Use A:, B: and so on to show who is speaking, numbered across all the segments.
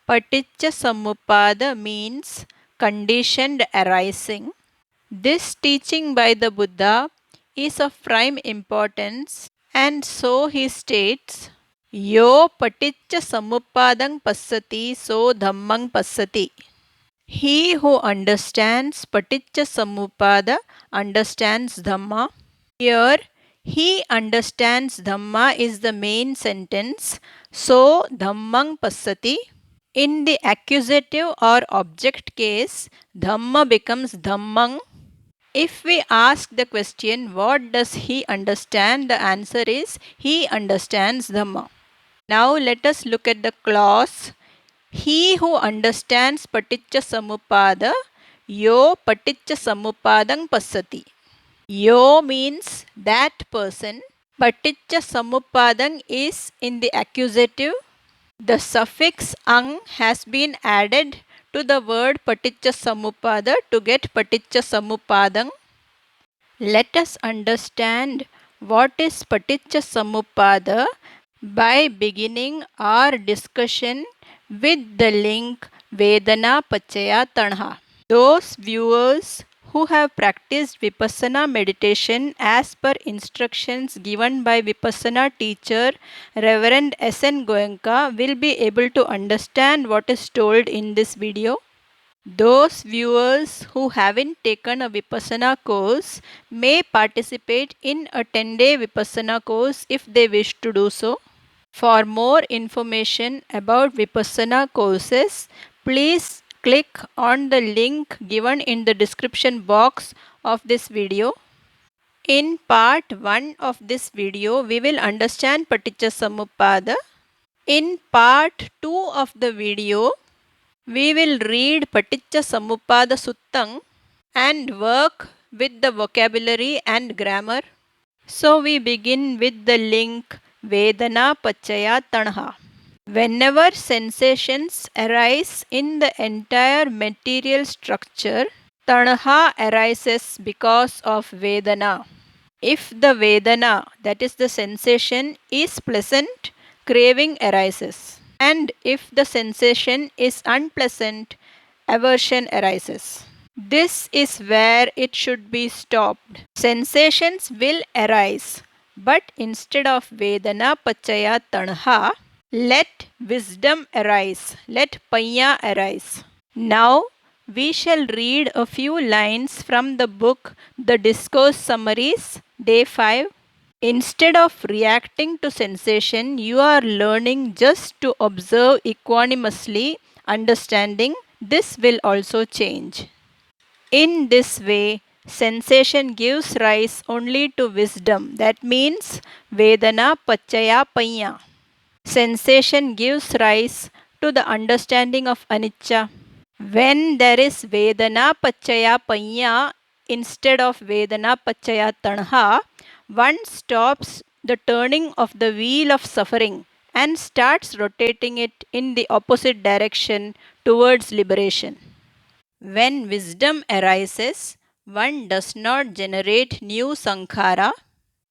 A: Paṭiccasamuppāda means conditioned arising. This teaching by the Buddha is of prime importance, and so he states, Yo paticcasamuppadang passati so dhammang passati. He who understands Paṭiccasamupāda understands Dhamma. Here, he understands Dhamma is the main sentence, so Dhammang passati. In the accusative or object case, Dhamma becomes Dhammang. If we ask the question, what does he understand? The answer is, he understands Dhamma. Now let us look at the clause. He who understands Paṭiccasamupāda, yo Paṭiccasamuppadang passati. Yo means that person. Paṭiccasamuppadang is in the accusative. The suffix ang has been added to the word Paṭiccasamupāda to get Paṭiccasamuppadang. Let us understand what is Paṭiccasamupāda by beginning our discussion with the link Vedana Pachaya Tanha. Those viewers who have practiced Vipassana meditation as per instructions given by Vipassana teacher Reverend S.N. Goenka will be able to understand what is told in this video. Those viewers who haven't taken a Vipassana course may participate in a 10-day Vipassana course if they wish to do so. For more information about Vipassana courses, please click on the link given in the description box of this video. In part 1 of this video, we will understand Paṭiccasamuppāda. In part 2 of the video, we will read Paṭiccasamuppādasuttaṃ and work with the vocabulary and grammar. So we begin with the link Vedana Pachaya Tanha. Whenever sensations arise in the entire material structure, Tanha arises because of Vedana. If the Vedana, that is the sensation, is pleasant, craving arises. And if the sensation is unpleasant, aversion arises. This is where it should be stopped. Sensations will arise, but instead of Vedana Pachaya Tanha, let wisdom arise, let Panya arise. Now we shall read a few lines from the book The Discourse Summaries, Day 5. Instead of reacting to sensation, you are learning just to observe equanimously, understanding this will also change. In this way, sensation gives rise only to wisdom. That means Vedana Pachaya Panya. Sensation gives rise to the understanding of anicca. When there is Vedana Pachaya Panya instead of Vedana Pachaya Tanha, one stops the turning of the wheel of suffering and starts rotating it in the opposite direction towards liberation. When wisdom arises, one does not generate new sankhara.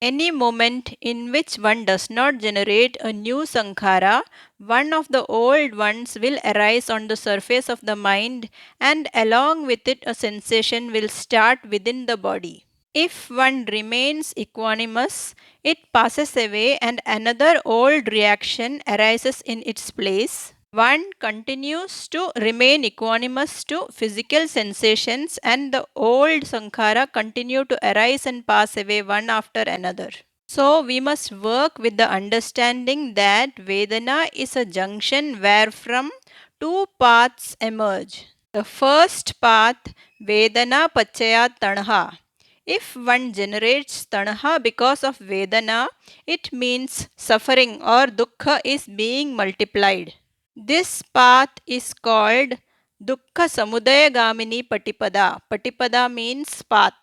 A: Any moment in which one does not generate a new sankhara, one of the old ones will arise on the surface of the mind, and along with it a sensation will start within the body. If one remains equanimous, it passes away and another old reaction arises in its place. One continues to remain equanimous to physical sensations, and the old sankhara continue to arise and pass away one after another. So we must work with the understanding that Vedana is a junction wherefrom two paths emerge. The first path, Vedana Pachaya Tanha. If one generates Tanha because of Vedana, it means suffering or dukkha is being multiplied. This path is called Paṭiccasamuppāda Patipada. Patipada means path.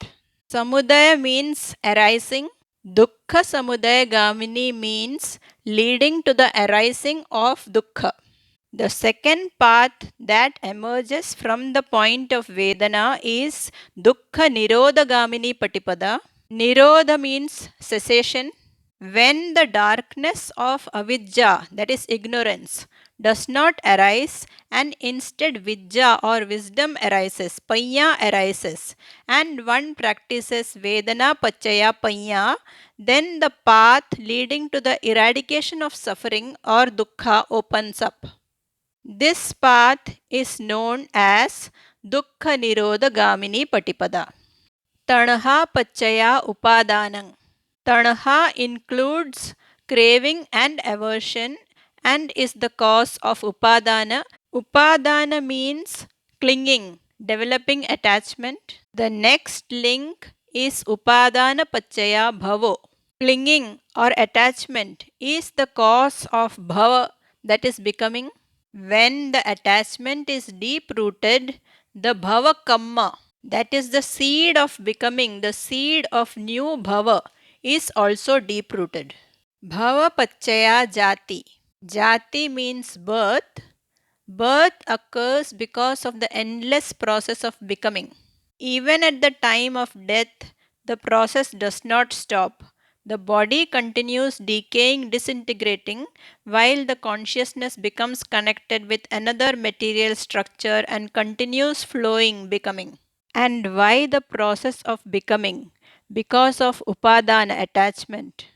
A: Samudaya means arising. Paṭiccasamuppāda means leading to the arising of dukkha. The second path that emerges from the point of Vedana is Dukkha Nirodhagamini Patipada. Nirodha means cessation. When the darkness of avidya, that is ignorance, does not arise, and instead Vijja or wisdom arises, Panya arises, and one practices Vedana Pachaya Panya, then the path leading to the eradication of suffering or dukkha opens up. This path is known as Dukkha Nirodha Gamini Patipada. Tanaha Pachaya Upadanam. Tanaha includes craving and aversion and is the cause of upadana. Upadana means clinging, developing attachment. The next link is upadana pachaya bhavo. Clinging or attachment is the cause of bhava, that is becoming. When the attachment is deep rooted, the bhava kamma, that is the seed of becoming, the seed of new bhava, is also deep rooted. Bhava Pachaya Jati. Jati means birth. Birth occurs because of the endless process of becoming. Even at the time of death, the process does not stop. The body continues decaying, disintegrating, while the consciousness becomes connected with another material structure and continues flowing, becoming. And why the process of becoming? Because of upadana, attachment.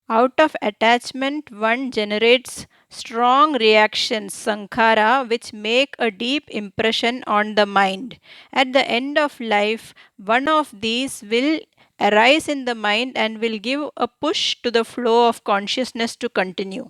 A: Out of attachment, one generates strong reactions, sankhara, which make a deep impression on the mind. At the end of life, one of these will arise in the mind and will give a push to the flow of consciousness to continue.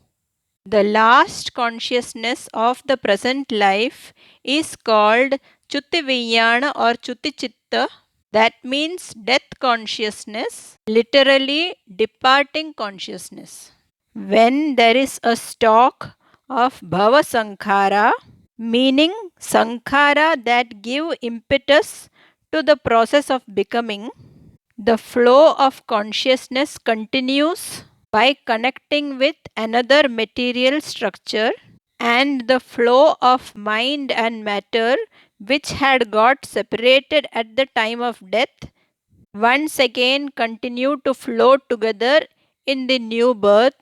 A: The last consciousness of the present life is called Chutti Vijnana or Chutti Chitta. That means death consciousness, literally departing consciousness. When there is a stock of bhava sankhara, meaning sankhara that give impetus to the process of becoming, the flow of consciousness continues by connecting with another material structure, and the flow of mind and matter, which had got separated at the time of death, once again continue to flow together in the new birth.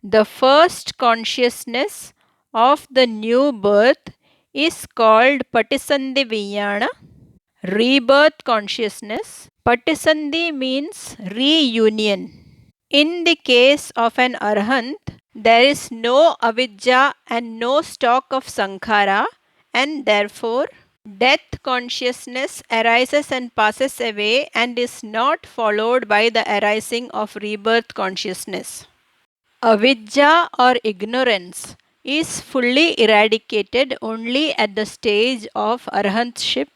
A: The first consciousness of the new birth is called Paṭiccasamuppāda Vijnana, rebirth consciousness. Paṭiccasamuppāda means reunion. In the case of an arhant, there is no avidya and no stock of sankhara, and therefore death consciousness arises and passes away and is not followed by the arising of rebirth consciousness. Avidya or ignorance is fully eradicated only at the stage of arhantship.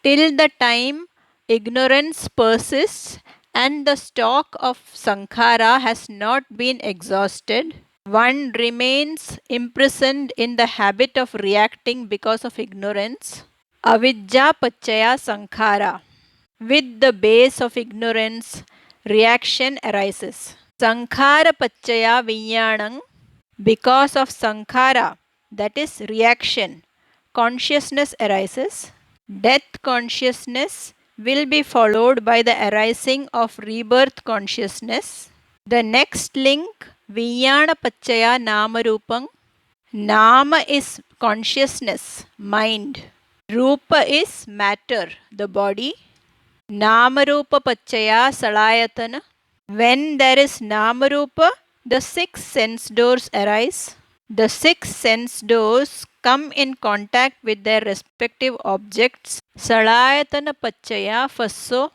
A: Till the time ignorance persists and the stock of sankhara has not been exhausted, one remains imprisoned in the habit of reacting because of ignorance. Avidya Pachaya Sankhara. With the base of ignorance, reaction arises. Sankhara Pachaya Vijnanam. Because of sankhara, that is reaction, consciousness arises. Death consciousness will be followed by the arising of rebirth consciousness. The next link, Vijnana Pachaya Namarupam. Nama is consciousness, mind. Rupa is matter, the body. Namarupa Pachaya Salayatana. When there is Namarupa, the 6 sense doors arise. The 6 sense doors come in contact with their respective objects. Salayatana Pachaya Fasso.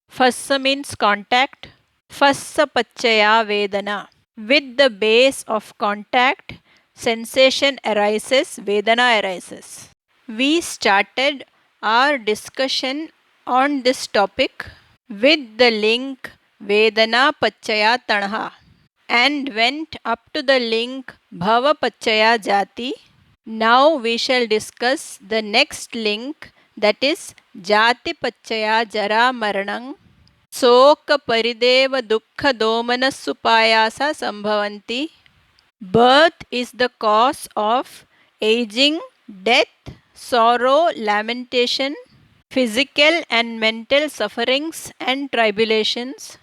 A: Fassa means contact. Fassa Pachaya Vedana. With the base of contact, sensation arises, Vedana arises. We started our discussion on this topic with the link Vedana Pachaya Tanaha and went up to the link Bhava Pachaya Jati. Now we shall discuss the next link, that is Jati Pachaya Jara Maranam. Soka Parideva Dukkha Domanasupayasa Sambhavanti. Birth is the cause of aging, death, sorrow, lamentation, physical and mental sufferings and tribulations.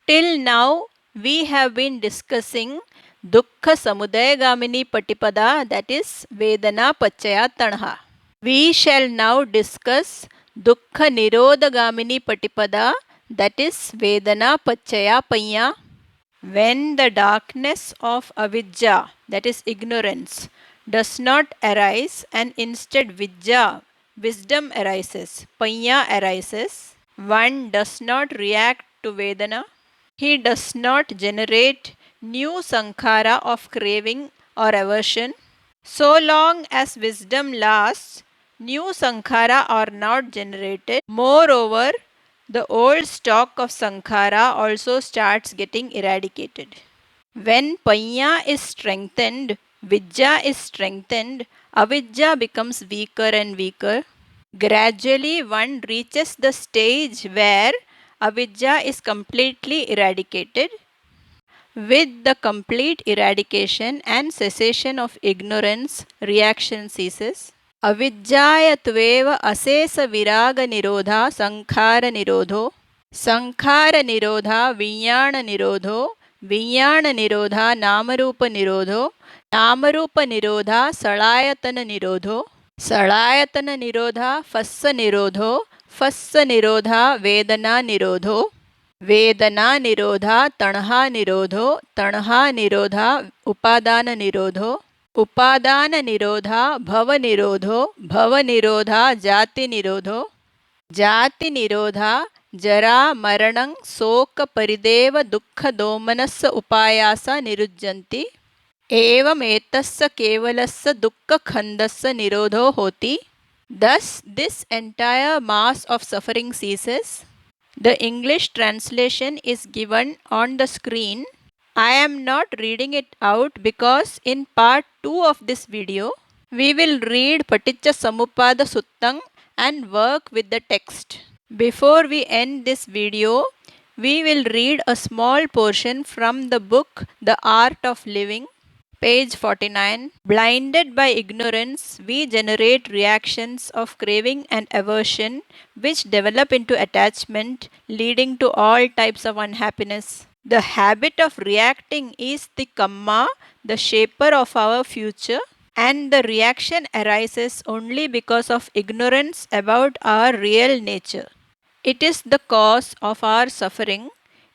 A: Till now, we have been discussing dukkha samudayagamini patipada, that is vedana pachaya tanha. We shall now discuss dukkha nirodhagamini patipada, that is vedana pachaya panya. When the darkness of avidya, that is ignorance, does not arise and instead vidya, wisdom arises, panya arises, one does not react to vedana. He does not generate new sankhara of craving or aversion. So long as wisdom lasts, new sankhara are not generated. Moreover, the old stock of sankhara also starts getting eradicated. When panya is strengthened, vidya is strengthened, avidya becomes weaker and weaker. Gradually, one reaches the stage where avidya is completely eradicated. With the complete eradication and cessation of ignorance, reaction ceases. Avidyayatvev asesa viraga nirodha sankhara nirodho. Sankhara nirodha vinyana nirodho. Vinyana nirodha namarupa nirodho. Namarupa nirodha salayatana nirodho. Salayatana nirodha fassa nirodho. Fassa nirodha vedana nirodho. वेदना निरोधा तणहा निरोधो तणहा निरोधा उपादान निरोधो उपादान निरोधा भव निरोधो भव निरोधा जाति निरोधो जाति निरोधा जरा मरणं शोक परिदेव दुःख दोमनस्य उपायास निरुज्यन्ति एवं एतस्य केवलस्य दुःख खंदस्य निरोधो होति. Thus this entire mass of suffering ceases. The English translation is given on the screen. I am not reading it out because in part 2 of this video, we will read Paṭiccasamuppādasuttaṃ and work with the text. Before we end this video, we will read a small portion from the book The Art of Living. Page 49. Blinded by ignorance, we generate reactions of craving and aversion which develop into attachment, leading to all types of unhappiness. The habit of reacting is the kamma, the shaper of our future, and the reaction arises only because of ignorance about our real nature. It is the cause of our suffering.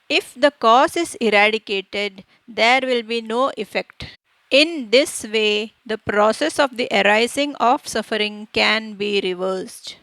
A: If the cause is eradicated, there will be no effect. In this way, the process of the arising of suffering can be reversed.